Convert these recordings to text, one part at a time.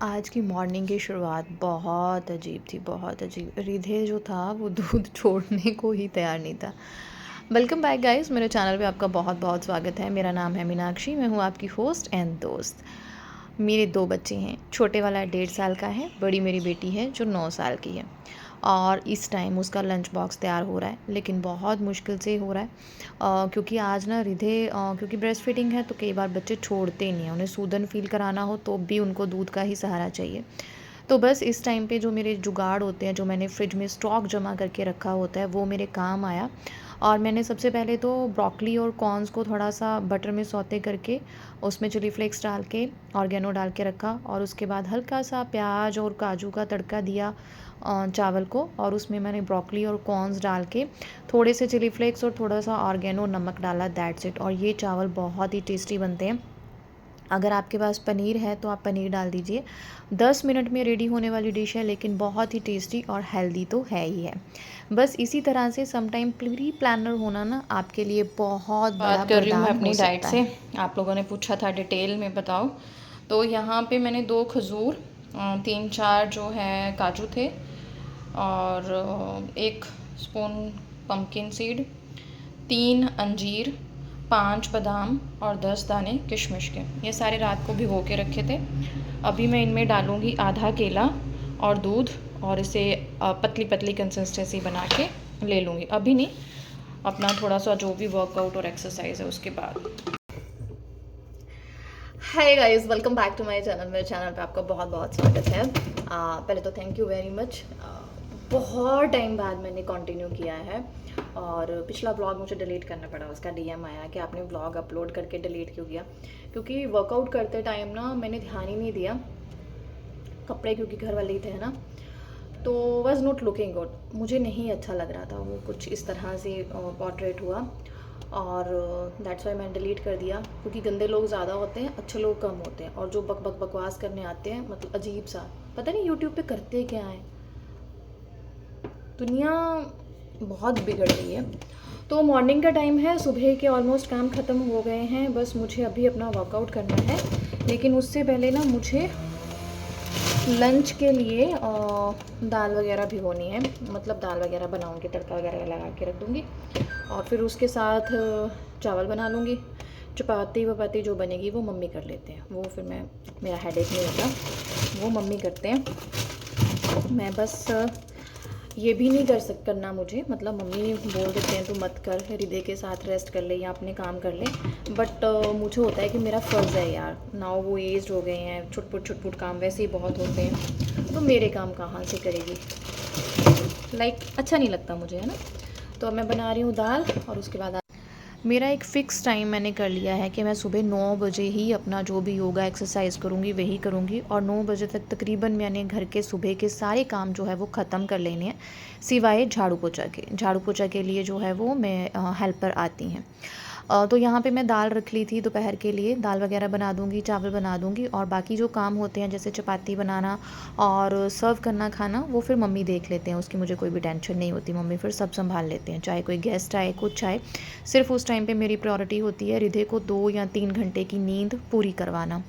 आज की मॉर्निंग की शुरुआत बहुत अजीब थी, बहुत अजीब। रिधे जो था वो दूध छोड़ने को ही तैयार नहीं था। वेलकम बैक गाइस, मेरे चैनल पे आपका बहुत बहुत स्वागत है। मेरा नाम है मीनाक्षी, मैं हूँ आपकी होस्ट एंड दोस्त। मेरे 2 बच्चे हैं, छोटे वाला 1.5 साल का है, बड़ी मेरी बेटी है जो 9 साल की है। और इस टाइम उसका लंच बॉक्स तैयार हो रहा है, लेकिन बहुत मुश्किल से हो रहा है। क्योंकि आज ना रिधे क्योंकि ब्रेस्ट फीडिंग है तो कई बार बच्चे छोड़ते नहीं हैं, उन्हें सूदन फील कराना हो तो भी उनको दूध का ही सहारा चाहिए। तो बस इस टाइम पे जो मेरे जुगाड़ होते हैं, जो मैंने फ्रिज में स्टॉक जमा करके रखा होता है, वो मेरे काम आया। और मैंने सबसे पहले तो ब्रोकली और कॉर्न्स को थोड़ा सा बटर में सौते करके उसमें चिली फ्लेक्स डाल के ऑर्गेनो डाल के रखा, और उसके बाद हल्का सा प्याज और काजू का तड़का दिया चावल को, और उसमें मैंने ब्रोकली और कॉर्न्स डाल के थोड़े से चिली फ्लेक्स और थोड़ा सा ऑर्गेनो नमक डाला, दैट्स इट। और ये चावल बहुत ही टेस्टी बनते हैं। अगर आपके पास पनीर है तो आप पनीर डाल दीजिए। 10 मिनट में रेडी होने वाली डिश है, लेकिन बहुत ही टेस्टी और हेल्दी तो है ही है। बस इसी तरह से समटाइम प्री प्लानर होना ना आपके लिए बहुत बड़ा बात कर रही हूँ मैं वरदान हो अपनी डाइट सकता से। है। आप लोगों ने पूछा था डिटेल में बताओ, तो यहाँ पे मैंने 2 खजूर, 3-4 जो है काजू थे, और 1 स्पून पम्पकिन सीड, 3 अंजीर, 5 बादाम और 10 दाने किशमिश के, ये सारे रात को भिगो के रखे थे। अभी मैं इनमें डालूँगी आधा केला और दूध, और इसे पतली पतली कंसिस्टेंसी बना के ले लूँगी। अभी नहीं, अपना थोड़ा सा जो भी वर्कआउट और एक्सरसाइज है उसके बाद। Hi guys, welcome back to my channel. मेरे चैनल पे आपका बहुत बहुत स्वागत है। पहले तो थैंक यू वेरी मच। बहुत टाइम बाद मैंने कंटिन्यू किया है, और पिछला ब्लॉग मुझे डिलीट करना पड़ा। उसका डीएम आया कि आपने ब्लॉग अपलोड करके डिलीट क्यों किया, क्योंकि वर्कआउट करते टाइम ना मैंने ध्यान ही नहीं दिया। कपड़े क्योंकि घर वाले ही थे ना, तो वॉज नॉट लुकिंग गुड। मुझे नहीं अच्छा लग रहा था, वो कुछ इस तरह से पोर्ट्रेट हुआ, और दैट्स वाई मैंने डिलीट कर दिया। क्योंकि गंदे लोग ज़्यादा होते हैं, अच्छे लोग कम होते हैं, और जो बकवास करने आते हैं, मतलब अजीब सा, पता नहीं यूट्यूब पे करते क्या है। दुनिया बहुत बिगड़ रही है। तो मॉर्निंग का टाइम है, सुबह के ऑलमोस्ट काम ख़त्म हो गए हैं, बस मुझे अभी अपना वर्कआउट करना है। लेकिन उससे पहले ना मुझे लंच के लिए दाल वगैरह भिगोनी है, मतलब दाल वगैरह बनाऊंगी, तड़का वगैरह लगा के रख दूंगी, और फिर उसके साथ चावल बना लूँगी। चपाती वपाती जो बनेगी वो मम्मी कर लेते हैं, वो फिर मेरा हेडेक नहीं होता, वो मम्मी करते हैं। मैं बस ये भी नहीं करना मुझे, मतलब मम्मी बोल देते हैं तो मत कर, हृदय के साथ रेस्ट कर ले या अपने काम कर ले, बट मुझे होता है कि मेरा फ़र्ज़ है यार। नाउ वो एज हो गए हैं, छुटपुट काम वैसे ही बहुत होते हैं, तो मेरे काम कहाँ से करेगी, अच्छा नहीं लगता मुझे, है ना। तो अब मैं बना रही हूँ दाल, और उसके बाद मेरा एक फ़िक्स टाइम मैंने कर लिया है कि मैं सुबह 9 बजे ही अपना जो भी योगा एक्सरसाइज करूँगी वही करूँगी, और 9 बजे तक तकरीबन मैंने घर के सुबह के सारे काम जो है वो ख़त्म कर लेने हैं, सिवाय झाड़ू पोछा के। झाड़ू पोछा के लिए जो है वो मैं हेल्पर आती हैं। तो यहाँ पे मैं दाल रख ली थी दोपहर के लिए, दाल वगैरह बना दूँगी, चावल बना दूँगी, और बाकी जो काम होते हैं जैसे चपाती बनाना और सर्व करना खाना, वो फिर मम्मी देख लेते हैं, उसकी मुझे कोई भी टेंशन नहीं होती। मम्मी फिर सब संभाल लेते हैं, चाहे कोई गेस्ट आए कुछ आए। सिर्फ उस टाइम पे मेरी प्रायोरिटी होती है रिधे को 2 या 3 घंटे की नींद पूरी करवाना।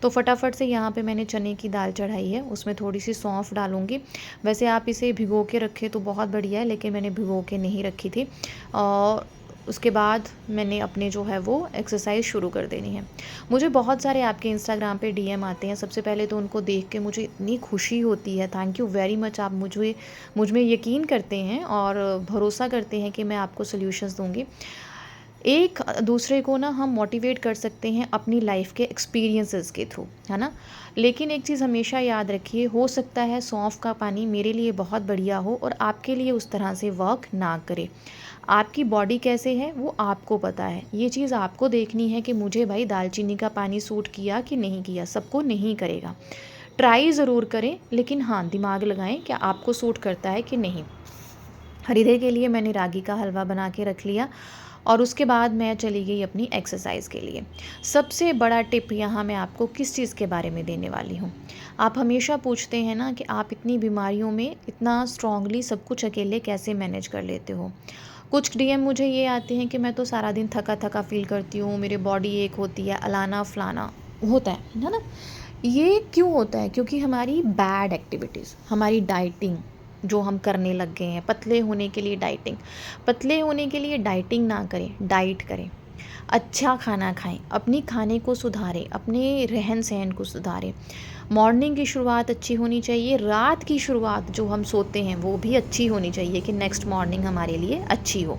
तो फटाफट से यहाँ पे मैंने चने की दाल चढ़ाई है, उसमें थोड़ी सी सौंफ डालूँगी। वैसे आप इसे भिगो के रखें तो बहुत बढ़िया है, लेकिन मैंने भिगो के नहीं रखी थी। और उसके बाद मैंने अपने जो है वो एक्सरसाइज शुरू कर देनी है। मुझे बहुत सारे आपके इंस्टाग्राम पे डीएम आते हैं, सबसे पहले तो उनको देख के मुझे इतनी खुशी होती है। थैंक यू वेरी मच, आप मुझ में यकीन करते हैं और भरोसा करते हैं कि मैं आपको सॉल्यूशंस दूंगी। एक दूसरे को ना हम मोटिवेट कर सकते हैं अपनी लाइफ के एक्सपीरियंसेस के थ्रू, है ना। लेकिन एक चीज़ हमेशा याद रखिए, हो सकता है सौंफ का पानी मेरे लिए बहुत बढ़िया हो और आपके लिए उस तरह से वर्क ना करे। आपकी बॉडी कैसे है वो आपको पता है, ये चीज़ आपको देखनी है कि मुझे भाई दालचीनी का पानी सूट किया कि नहीं किया। सबको नहीं करेगा, ट्राई ज़रूर करें, लेकिन हाँ दिमाग लगाएं कि आपको सूट करता है कि नहीं। हृदय के लिए मैंने रागी का हलवा बना के रख लिया, और उसके बाद मैं चली गई अपनी एक्सरसाइज के लिए। सबसे बड़ा टिप यहाँ मैं आपको किस चीज़ के बारे में देने वाली हूँ। आप हमेशा पूछते हैं ना कि आप इतनी बीमारियों में इतना स्ट्रांगली सब कुछ अकेले कैसे मैनेज कर लेते हो। कुछ डीएम मुझे ये आते हैं कि मैं तो सारा दिन थका थका फील करती हूँ, मेरी बॉडी एक होती है, अलाना फलाना होता है ना। ये क्यों होता है? क्योंकि हमारी बैड एक्टिविटीज़, हमारी डाइटिंग जो हम करने लग गए हैं, पतले होने के लिए डाइटिंग। पतले होने के लिए डाइटिंग ना करें, डाइट करें। अच्छा खाना खाएं, अपनी खाने को सुधारें, अपने रहन सहन को सुधारें। मॉर्निंग की शुरुआत अच्छी होनी चाहिए, रात की शुरुआत जो हम सोते हैं वो भी अच्छी होनी चाहिए कि नेक्स्ट मॉर्निंग हमारे लिए अच्छी हो।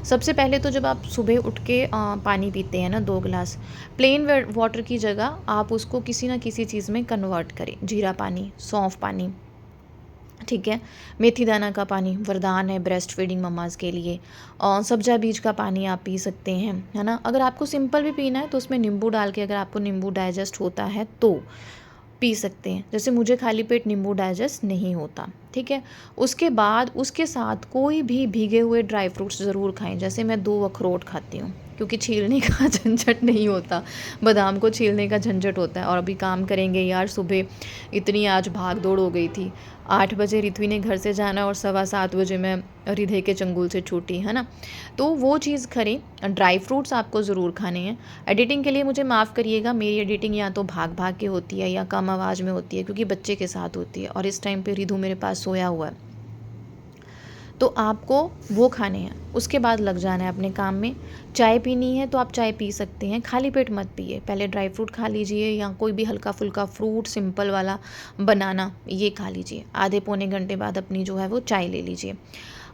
सबसे पहले तो जब आप सुबह उठ के पानी पीते हैं ना 2 गिलास, प्लेन वाटर की जगह आप उसको किसी ना किसी चीज़ में कन्वर्ट करें। जीरा पानी, सौंफ पानी, ठीक है, मेथी दाना का पानी वरदान है ब्रेस्ट फीडिंग मम्माज़ के लिए। सब्जा बीज का पानी आप पी सकते हैं, है ना। अगर आपको सिंपल भी पीना है तो उसमें नींबू डाल के, अगर आपको नींबू डाइजेस्ट होता है तो पी सकते हैं। जैसे मुझे खाली पेट नींबू डाइजेस्ट नहीं होता, ठीक है। उसके बाद उसके साथ कोई भी भीगे हुए ड्राई फ्रूट्स ज़रूर खाएं। जैसे मैं 2 अखरोट खाती हूँ क्योंकि छीलने का झंझट नहीं होता, बादाम को छीलने का झंझट होता है। और अभी काम करेंगे यार, सुबह इतनी आज भाग दौड़ हो गई थी। 8 बजे रित्वी ने घर से जाना और 7:15 बजे मैं हृदय के चंगुल से छूटी, है ना। तो वो चीज़ करें। ड्राई फ्रूट्स आपको ज़रूर खाने हैं। एडिटिंग के लिए मुझे माफ़ करिएगा, मेरी एडिटिंग या तो भाग भाग के होती है या कम आवाज़ में होती है क्योंकि बच्चे के साथ होती है और इस टाइम पे रिधु मेरे पास सोया हुआ है। तो आपको वो खाने हैं, उसके बाद लग जाना है अपने काम में। चाय पीनी है तो आप चाय पी सकते हैं, खाली पेट मत पिए। पहले ड्राई फ्रूट खा लीजिए या कोई भी हल्का फुल्का फ्रूट, सिंपल वाला बनाना, ये खा लीजिए। आधे पौने घंटे बाद अपनी जो है वो चाय ले लीजिए।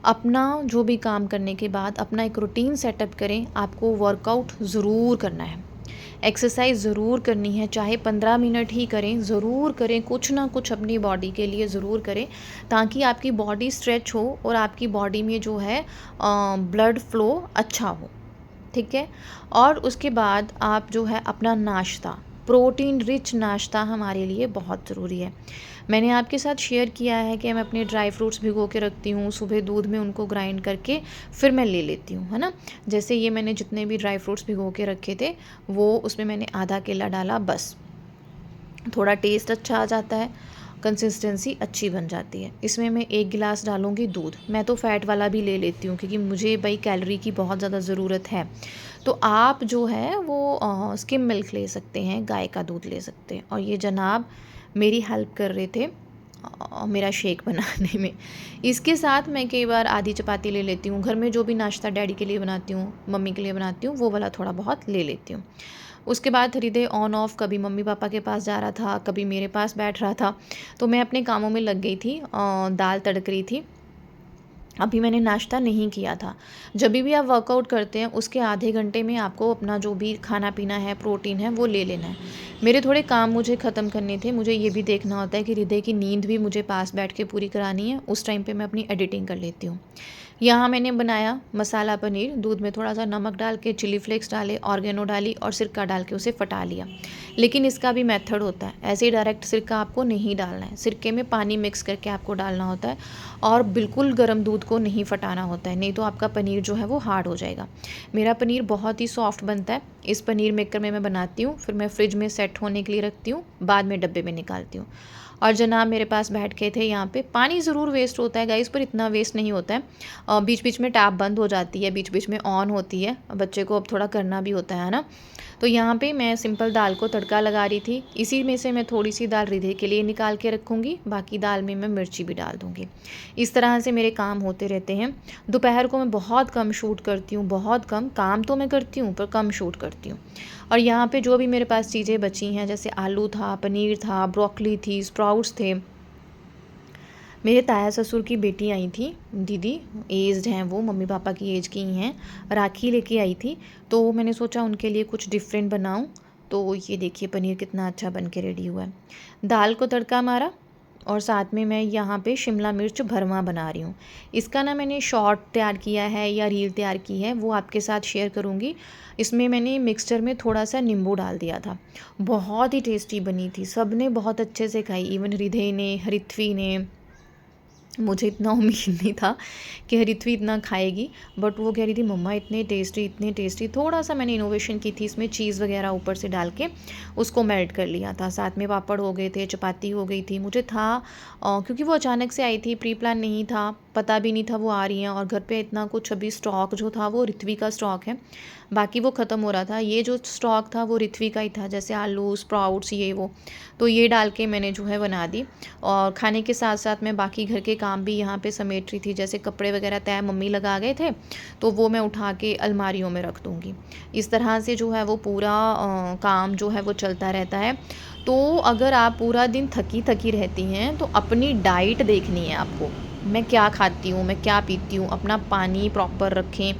अपना जो भी काम करने के बाद अपना एक रूटीन सेटअप करें। आपको वर्कआउट ज़रूर करना है, एक्सरसाइज ज़रूर करनी है, चाहे 15 मिनट ही करें, ज़रूर करें। कुछ ना कुछ अपनी बॉडी के लिए ज़रूर करें ताकि आपकी बॉडी स्ट्रेच हो और आपकी बॉडी में जो है ब्लड फ्लो अच्छा हो, ठीक है। और उसके बाद आप जो है अपना नाश्ता, प्रोटीन रिच नाश्ता हमारे लिए बहुत ज़रूरी है। मैंने आपके साथ शेयर किया है कि मैं अपने ड्राई फ्रूट्स भिगो के रखती हूँ, सुबह दूध में उनको ग्राइंड करके फिर मैं ले लेती हूँ, है ना। जैसे ये मैंने जितने भी ड्राई फ्रूट्स भिगो के रखे थे वो उसमें मैंने आधा केला डाला, बस थोड़ा टेस्ट अच्छा आ जाता है, कंसिस्टेंसी अच्छी बन जाती है। इसमें मैं 1 गिलास डालूँगी दूध। मैं तो फ़ैट वाला भी ले लेती हूँ क्योंकि मुझे भाई कैलोरी की बहुत ज़्यादा ज़रूरत है। तो आप जो है वो स्किम मिल्क ले सकते हैं, गाय का दूध ले सकते हैं। और ये जनाब मेरी हेल्प कर रहे थे मेरा शेक बनाने में। इसके साथ मैं कई बार आधी चपाती ले लेती हूँ। घर में जो भी नाश्ता डैडी के लिए बनाती हूँ, मम्मी के लिए बनाती हूँ, वो वाला थोड़ा बहुत ले लेती हूँ। उसके बाद हृदय ऑन ऑफ कभी मम्मी पापा के पास जा रहा था, कभी मेरे पास बैठ रहा था, तो मैं अपने कामों में लग गई थी। दाल तड़क रही थी। अभी मैंने नाश्ता नहीं किया था। जब भी आप वर्कआउट करते हैं उसके आधे घंटे में आपको अपना जो भी खाना पीना है, प्रोटीन है, वो ले लेना है। मेरे थोड़े काम मुझे ख़त्म करने थे। मुझे ये भी देखना होता है कि हृदय की नींद भी मुझे पास बैठ के पूरी करानी है। उस टाइम पे मैं अपनी एडिटिंग कर लेती हूँ। यहाँ मैंने बनाया मसाला पनीर। दूध में थोड़ा सा नमक डाल के, चिली फ्लेक्स डाले, ऑर्गेनो डाली और सिरका डाल के उसे फटा लिया। लेकिन इसका भी मेथड होता है, ऐसे ही डायरेक्ट सिरका आपको नहीं डालना है। सिरके में पानी मिक्स करके आपको डालना होता है और बिल्कुल गर्म दूध को नहीं फटाना होता है, नहीं तो आपका पनीर जो है वो हार्ड हो जाएगा। मेरा पनीर बहुत ही सॉफ्ट बनता है। इस पनीर मेकर में मैं बनाती हूँ, फिर मैं फ्रिज में सेट होने के लिए रखती हूँ, बाद में डब्बे में निकालती हूँ। और जनाब मेरे पास बैठ के थे यहाँ पे। पानी ज़रूर वेस्ट होता है गाइस, पर इतना वेस्ट नहीं होता है। बीच बीच में टैप बंद हो जाती है, बीच बीच में ऑन होती है, बच्चे को अब थोड़ा करना भी होता है ना। तो यहाँ पे मैं सिंपल दाल को तड़का लगा रही थी। इसी में से मैं थोड़ी सी दाल हृदय के लिए निकाल के रखूँगी, बाकी दाल में मैं मिर्ची भी डाल दूँगी। इस तरह से मेरे काम होते रहते हैं। दोपहर को मैं बहुत कम शूट करती हूँ, बहुत कम। काम तो मैं करती हूँ पर कम शूट करती हूँ। और यहाँ पे जो भी मेरे पास चीज़ें बची हैं, जैसे आलू था, पनीर था, ब्रोकली थी, स्प्राउट्स थे। मेरे ताया ससुर की बेटी आई थी, दीदी, एज्ड हैं वो, मम्मी पापा की एज की ही हैं, राखी लेके आई थी। तो मैंने सोचा उनके लिए कुछ डिफरेंट बनाऊं। तो ये देखिए पनीर कितना अच्छा बन के रेडी हुआ है। दाल को तड़का मारा और साथ में मैं यहाँ पे शिमला मिर्च भरमा बना रही हूँ। इसका ना मैंने शॉर्ट तैयार किया है या रील तैयार की है, वो आपके साथ शेयर करूँगी। इसमें मैंने मिक्सचर में थोड़ा सा नींबू डाल दिया था। बहुत ही टेस्टी बनी थी, सब ने बहुत अच्छे से खाई, इवन हृदय ने, हरित्वी ने। मुझे इतना उम्मीद नहीं था कि हरित्वी इतना खाएगी, बट वो कह रही थी मम्मा इतने टेस्टी, इतने टेस्टी। थोड़ा सा मैंने इनोवेशन की थी, इसमें चीज़ वगैरह ऊपर से डाल के उसको मेल्ट कर लिया था। साथ में पापड़ हो गए थे, चपाती हो गई थी। मुझे था क्योंकि वो अचानक से आई थी, प्री प्लान नहीं था, पता भी नहीं था वो आ रही हैं। और घर पे इतना कुछ अभी स्टॉक जो था वो ऋत्वी का स्टॉक है, बाकी वो ख़त्म हो रहा था। ये जो स्टॉक था वो ऋत्वी का ही था, जैसे आलू स्प्राउट्स ये वो, तो ये डाल के मैंने जो है बना दी। और खाने के साथ साथ मैं बाकी घर के काम भी यहाँ पे समेट रही थी, जैसे कपड़े वगैरह तय मम्मी लगा गए थे तो वो मैं उठा के अलमारियों में रख दूँगी। इस तरह से जो है वो पूरा काम जो है वो चलता रहता है। तो अगर आप पूरा दिन थकी थकी रहती हैं तो अपनी डाइट देखनी है आपको, मैं क्या खाती हूँ, मैं क्या पीती हूँ, अपना पानी प्रॉपर रखें।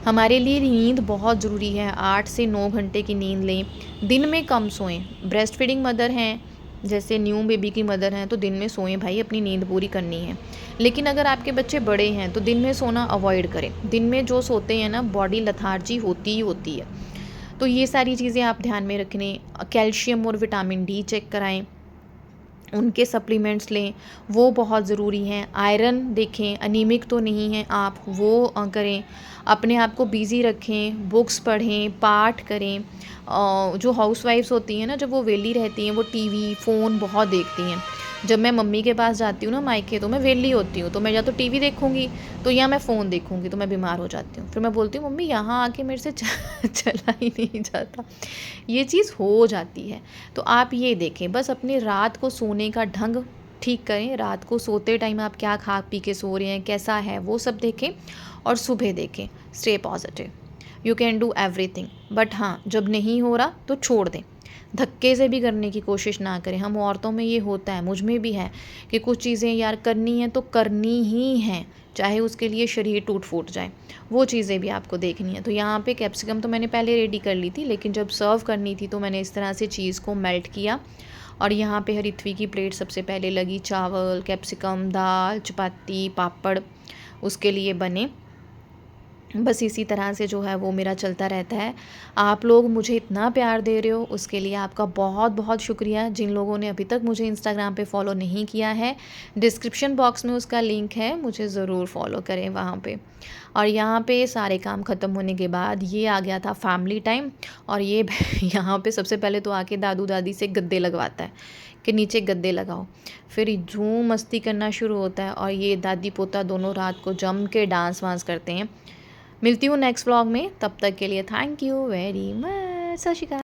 हमारे लिए नींद बहुत ज़रूरी है, 8 से 9 घंटे की नींद लें, दिन में कम सोएं। ब्रेस्ट फीडिंग मदर हैं, जैसे न्यू बेबी की मदर हैं, तो दिन में सोएं भाई, अपनी नींद पूरी करनी है। लेकिन अगर आपके बच्चे बड़े हैं तो दिन में सोना अवॉइड करें। दिन में जो सोते हैं ना, बॉडी लथार्जी होती ही होती है। तो ये सारी चीज़ें आप ध्यान में रखें। कैल्शियम और विटामिन डी चेक कराएं, उनके सप्लीमेंट्स लें, वो बहुत ज़रूरी हैं। आयरन देखें, अनीमिक तो नहीं है आप, वो करें। अपने आप को बिज़ी रखें, बुक्स पढ़ें, पाठ करें। जो हाउसवाइफ्स होती हैं ना, जब वो वेली रहती हैं वो टीवी फ़ोन बहुत देखती हैं। जब मैं मम्मी के पास जाती हूँ ना मायके, तो मैं वेली होती हूँ, तो मैं या तो टीवी देखूँगी तो या मैं फ़ोन देखूँगी, तो मैं बीमार हो जाती हूँ। फिर मैं बोलती हूँ मम्मी यहाँ आके मेरे से चला ही नहीं जाता, ये चीज़ हो जाती है। तो आप ये देखें, बस अपनी रात को सोने का ढंग ठीक करें। रात को सोते टाइम आप क्या खा पी के सो रहे हैं, कैसा है, वो सब देखें। और सुबह देखें, stay positive, you can do everything. But हाँ, जब नहीं हो रहा तो छोड़ दें, धक्के से भी करने की कोशिश ना करें। हम औरतों में ये होता है, मुझ में भी है, कि कुछ चीज़ें यार करनी है तो करनी ही हैं, चाहे उसके लिए शरीर टूट फूट जाए, वो चीज़ें भी आपको देखनी है। तो यहाँ पे कैप्सिकम तो मैंने पहले रेडी कर ली थी, लेकिन जब सर्व करनी थी तो मैंने इस तरह से चीज़ को मेल्ट किया। और यहाँ पे ऋत्वी की प्लेट सबसे पहले लगी, चावल, कैप्सिकम, दाल, चपाती, पापड़ उसके लिए बने। बस इसी तरह से जो है वो मेरा चलता रहता है। आप लोग मुझे इतना प्यार दे रहे हो, उसके लिए आपका बहुत बहुत शुक्रिया। जिन लोगों ने अभी तक मुझे इंस्टाग्राम पे फॉलो नहीं किया है, डिस्क्रिप्शन बॉक्स में उसका लिंक है, मुझे ज़रूर फॉलो करें वहाँ पे। और यहाँ पे सारे काम ख़त्म होने के बाद ये आ गया था फैमिली टाइम। और ये यहाँ पे सबसे पहले तो आके दादू दादी से गद्दे लगवाता है कि नीचे गद्दे लगाओ, फिर झूम मस्ती करना शुरू होता है। और ये दादी पोता दोनों रात को जम के डांस वांस करते हैं। मिलती हूँ नेक्स्ट व्लॉग में, तब तक के लिए थैंक यू वेरी मच। सत श्री अकाल।